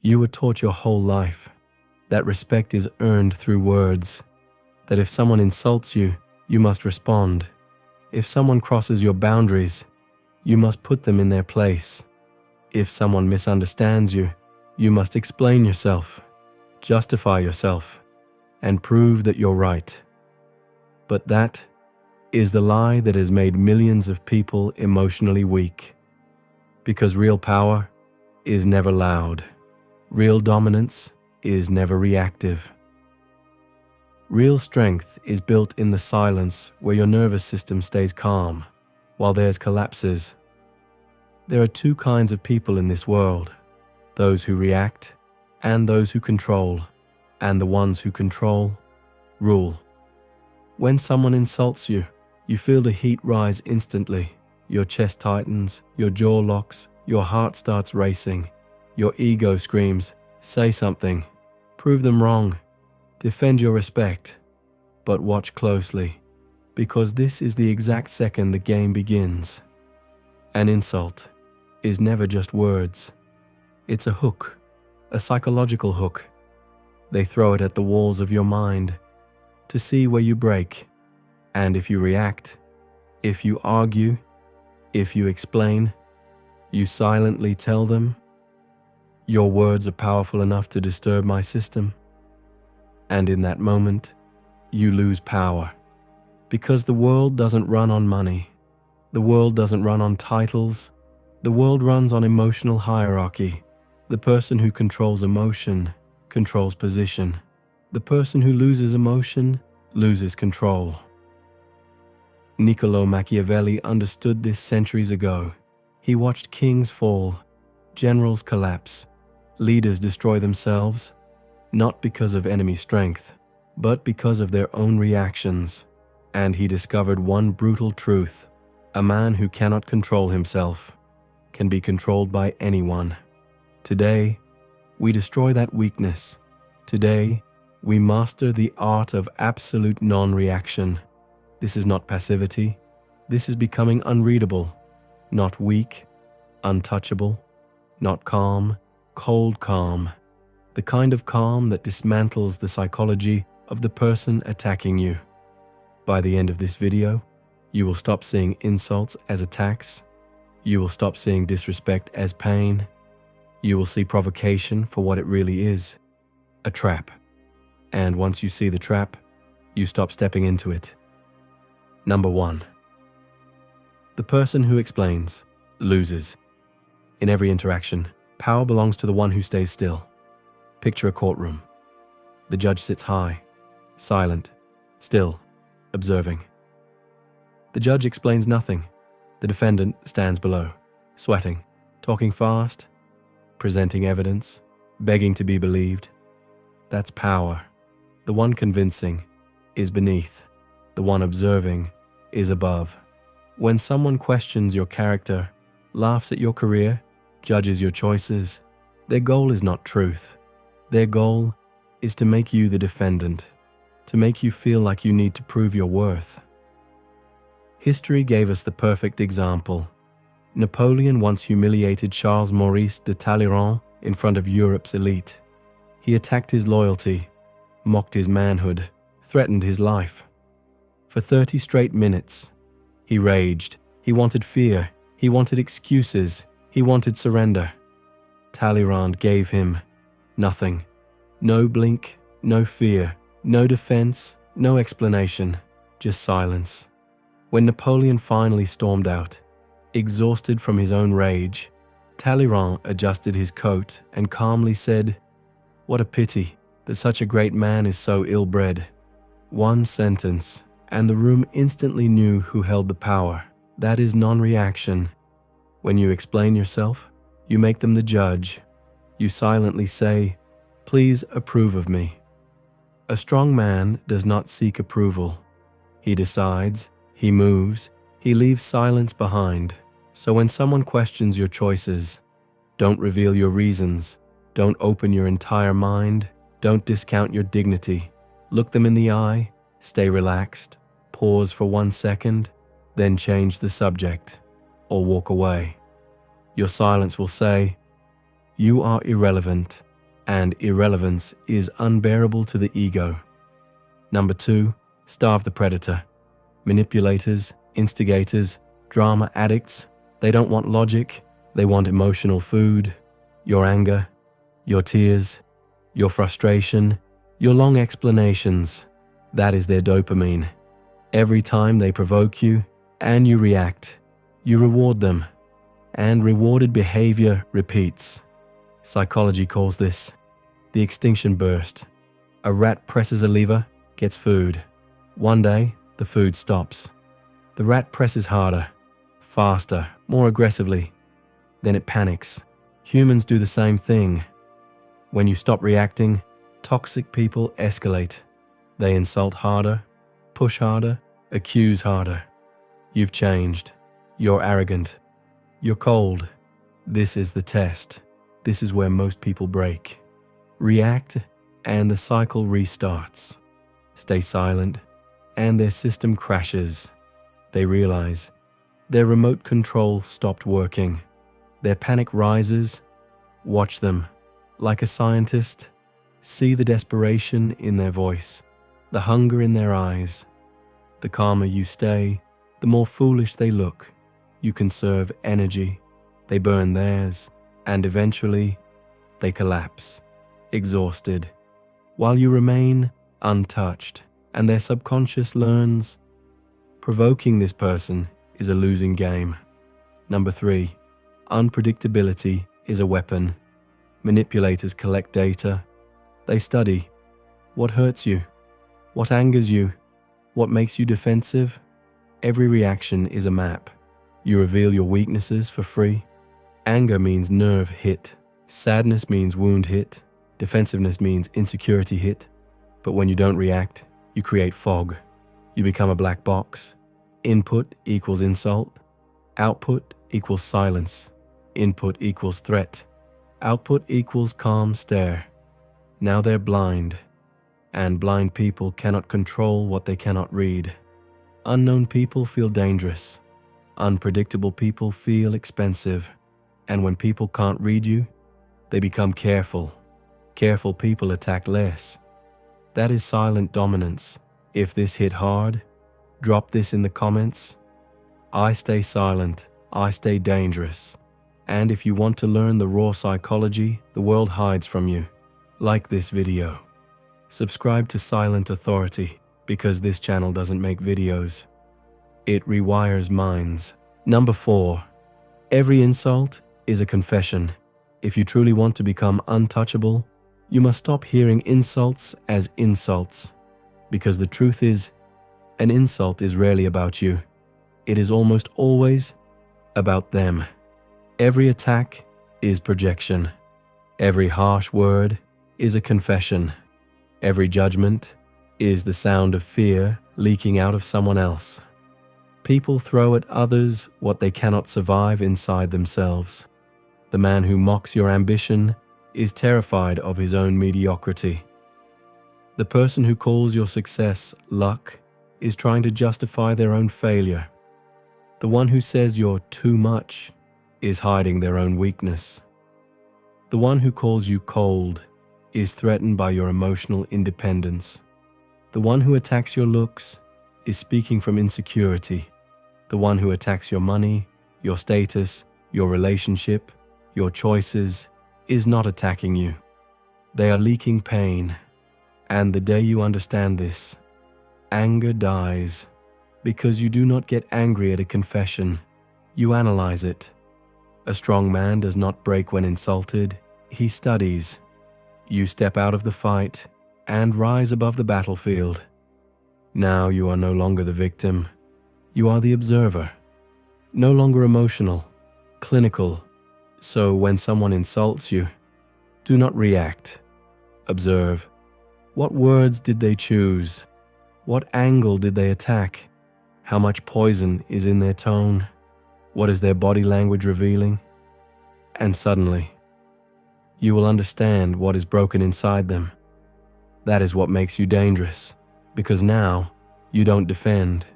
You were taught your whole life that respect is earned through words, that if someone insults you, you must respond. If someone crosses your boundaries, you must put them in their place. If someone misunderstands you, you must explain yourself, justify yourself, and prove that you're right. But that is the lie that has made millions of people emotionally weak. Because real power is never loud. Real dominance is never reactive. Real strength is built in the silence where your nervous system stays calm while theirs collapses. There are two kinds of people in this world, those who react and those who control, and the ones who control rule. When someone insults you, you feel the heat rise instantly. Your chest tightens, your jaw locks, your heart starts racing. Your ego screams, "Say something, prove them wrong, defend your respect." But watch closely, because this is the exact second the game begins. An insult is never just words. It's a hook, a psychological hook. They throw it at the walls of your mind to see where you break. And if you react, if you argue, if you explain, you silently tell them, "Your words are powerful enough to disturb my system." And in that moment, you lose power. Because the world doesn't run on money. The world doesn't run on titles. The world runs on emotional hierarchy. The person who controls emotion controls position. The person who loses emotion loses control. Niccolo Machiavelli understood this centuries ago. He watched kings fall, generals collapse, leaders destroy themselves, not because of enemy strength, but because of their own reactions. And he discovered one brutal truth: a man who cannot control himself can be controlled by anyone. Today, we destroy that weakness. Today, we master the art of absolute non-reaction. This is not passivity. This is becoming unreadable, not weak, untouchable, not calm, cold calm. The kind of calm that dismantles the psychology of the person attacking you. By the end of this video, you will stop seeing insults as attacks. You will stop seeing disrespect as pain. You will see provocation for what it really is, a trap. And once you see the trap, you stop stepping into it. Number 1. The person who explains loses. In every interaction, power belongs to the one who stays still. Picture a courtroom. The judge sits high, silent, still, observing. The judge explains nothing. The defendant stands below, sweating, talking fast, presenting evidence, begging to be believed. That's power. The one convincing is beneath. The one observing is above. When someone questions your character, laughs at your career, judges your choices, their goal is not truth. Their goal is to make you the defendant, to make you feel like you need to prove your worth. History gave us the perfect example. Napoleon once humiliated Charles Maurice de Talleyrand in front of Europe's elite. He attacked his loyalty, mocked his manhood, threatened his life. For 30 straight minutes, he raged. He wanted fear. He wanted excuses. He wanted surrender. Talleyrand gave him nothing. No blink, no fear, no defense, no explanation, just silence. When Napoleon finally stormed out, exhausted from his own rage, Talleyrand adjusted his coat and calmly said, "What a pity that such a great man is so ill-bred." One sentence, and the room instantly knew who held the power. That is non-reaction. When you explain yourself, you make them the judge. You silently say, "Please approve of me." A strong man does not seek approval. He decides, he moves, he leaves silence behind. So when someone questions your choices, don't reveal your reasons, don't open your entire mind, don't discount your dignity. Look them in the eye, stay relaxed, pause for 1 second, then change the subject, or walk away. Your silence will say, "You are irrelevant. and irrelevance is unbearable to the ego. Number 2, starve the predator. Manipulators, instigators, drama addicts, they don't want logic, they want emotional food, your anger, your tears, your frustration, your long explanations. That is their dopamine. Every time they provoke you and you react, you reward them, and rewarded behavior repeats. Psychology calls this the extinction burst. A rat presses a lever, gets food. One day, the food stops. The rat presses harder, faster, more aggressively. Then it panics. Humans do the same thing. When you stop reacting, toxic people escalate. They insult harder, push harder, accuse harder. You've changed. You're arrogant. You're cold. This is the test. This is where most people break. React, and the cycle restarts. Stay silent, and their system crashes. They realize their remote control stopped working. Their panic rises. Watch them. Like a scientist, see the desperation in their voice, the hunger in their eyes. The calmer you stay, the more foolish they look. You conserve energy, they burn theirs, and eventually they collapse, exhausted, while you remain untouched, and their subconscious learns. Provoking this person is a losing game. Number 3, unpredictability is a weapon. Manipulators collect data. They study what hurts you, what angers you, what makes you defensive. Every reaction is a map. You reveal your weaknesses for free. Anger means nerve hit. Sadness means wound hit. Defensiveness means insecurity hit. But when you don't react, you create fog. You become a black box. Input equals insult. Output equals silence. Input equals threat. Output equals calm stare. Now they're blind. And blind people cannot control what they cannot read. Unknown people feel dangerous. Unpredictable people feel expensive. And when people can't read you, they become careful. Careful people attack less. That is silent dominance. If this hit hard, drop this in the comments. I stay silent. I stay dangerous. And if you want to learn the raw psychology the world hides from you, like this video. Subscribe to Silent Authority, because this channel doesn't make videos. It rewires minds. Number 4, every insult is a confession. If you truly want to become untouchable, you must stop hearing insults as insults. Because the truth is, an insult is rarely about you. It is almost always about them. Every attack is projection. Every harsh word is a confession. Every judgment is the sound of fear leaking out of someone else. People throw at others what they cannot survive inside themselves. The man who mocks your ambition is terrified of his own mediocrity. The person who calls your success luck is trying to justify their own failure. The one who says you're too much is hiding their own weakness. The one who calls you cold is threatened by your emotional independence. The one who attacks your looks is speaking from insecurity. The one who attacks your money, your status, your relationship, your choices is not attacking you. They are leaking pain. And the day you understand this, anger dies. Because you do not get angry at a confession, you analyze it. A strong man does not break when insulted, he studies. You step out of the fight and rise above the battlefield. Now you are no longer the victim, you are the observer. No longer emotional, clinical. So when someone insults you, do not react. Observe. What words did they choose? What angle did they attack? How much poison is in their tone? What is their body language revealing? And suddenly, you will understand what is broken inside them. That is what makes you dangerous, because now you don't defend.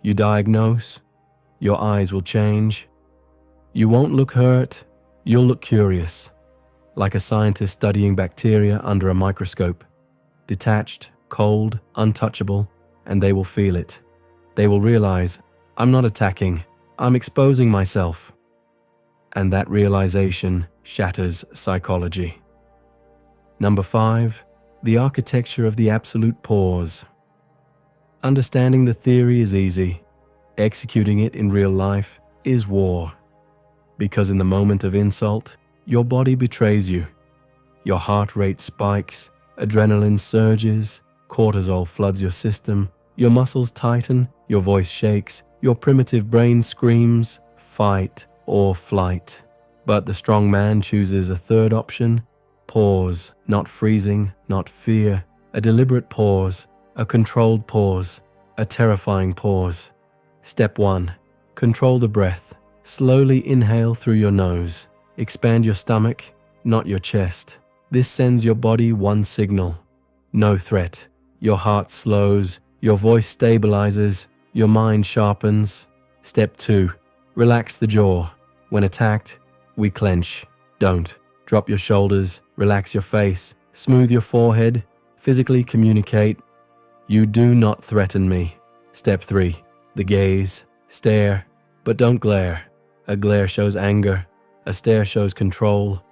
You diagnose, your eyes will change. You won't look hurt, you'll look curious. like a scientist studying bacteria under a microscope. Detached, cold, untouchable, and they will feel it. They will realize, I'm not attacking, I'm exposing myself. And that realization shatters psychology. Number 5, the architecture of the absolute pause. Understanding the theory is easy. Executing it in real life is war. Because in the moment of insult, your body betrays you. Your heart rate spikes, adrenaline surges, cortisol floods your system, your muscles tighten, your voice shakes, your primitive brain screams, fight or flight. But the strong man chooses a third option: pause, not freezing, not fear, a deliberate pause, a controlled pause, a terrifying pause. Step 1. Control the breath. Slowly inhale through your nose. Expand your stomach, not your chest. This sends your body one signal: no threat. Your heart slows, your voice stabilizes, your mind sharpens. Step 2. Relax the jaw. When attacked, we clench. Don't. Drop your shoulders, relax your face, smooth your forehead, physically communicate. You do not threaten me. Step 3. The gaze. Stare, but don't glare. A glare shows anger. A stare shows control.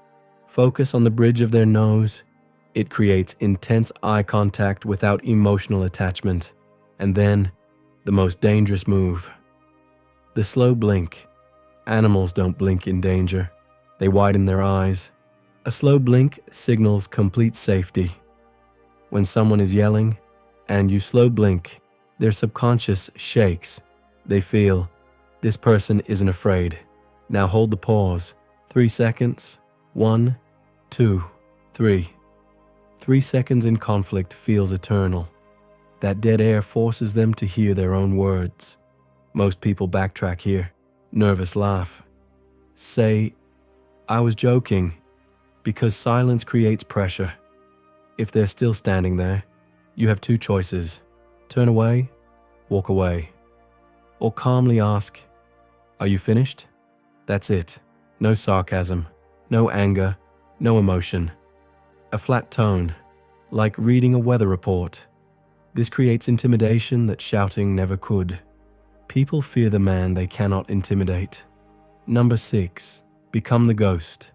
Focus on the bridge of their nose. It creates intense eye contact without emotional attachment. And then, the most dangerous move. The slow blink. Animals don't blink in danger. They widen their eyes. A slow blink signals complete safety. When someone is yelling, and you slow blink, their subconscious shakes. They feel, this person isn't afraid. Now hold the pause. 3 seconds. 1, 2, 3. 3 seconds in conflict feels eternal. That dead air forces them to hear their own words. Most people backtrack here. Nervous laugh. Say, I was joking, because silence creates pressure. If they're still standing there, you have 2 choices: turn away, walk away, or calmly ask, are you finished? That's it. No sarcasm, no anger, no emotion. A flat tone, like reading a weather report. This creates intimidation that shouting never could. People fear the man they cannot intimidate. Number 6, become the ghost.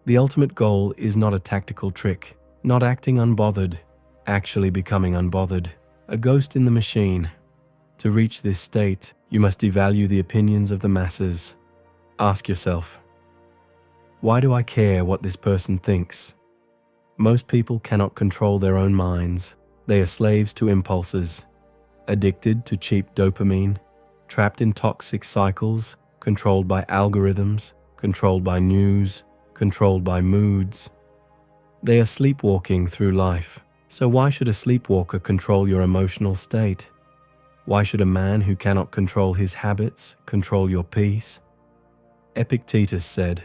The ultimate goal is not a tactical trick, not acting unbothered, actually becoming unbothered, a ghost in the machine. To reach this state, you must devalue the opinions of the masses. Ask yourself, why do I care what this person thinks? Most people cannot control their own minds. They are slaves to impulses, addicted to cheap dopamine, trapped in toxic cycles, controlled by algorithms, controlled by news, controlled by moods. They are sleepwalking through life. So why should a sleepwalker control your emotional state? Why should a man who cannot control his habits control your peace? Epictetus said,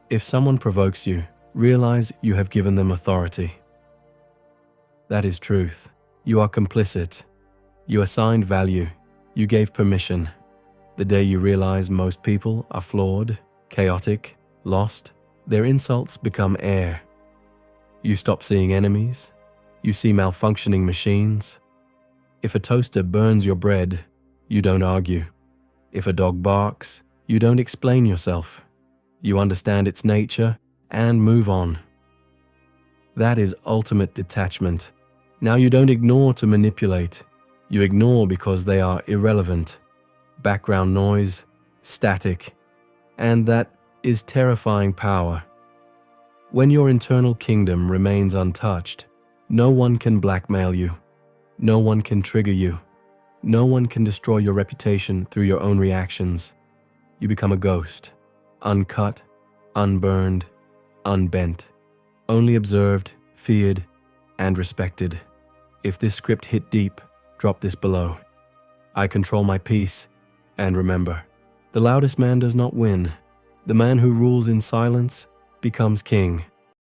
if someone provokes you, realize you have given them authority. That is truth. You are complicit. You assigned value. You gave permission. The day you realize most people are flawed, chaotic, lost, their insults become air. You stop seeing enemies. You see malfunctioning machines. If a toaster burns your bread, you don't argue. If a dog barks, you don't explain yourself. You understand its nature and move on. That is ultimate detachment. Now you don't ignore to manipulate. You ignore because they are irrelevant, background noise, static, and that is terrifying power. When your internal kingdom remains untouched, no one can blackmail you. No one can trigger you. No one can destroy your reputation through your own reactions. You become a ghost, uncut, unburned, unbent, only observed, feared, and respected. If this script hit deep, drop this below. I control my peace, and remember, the loudest man does not win. The man who rules in silence becomes king.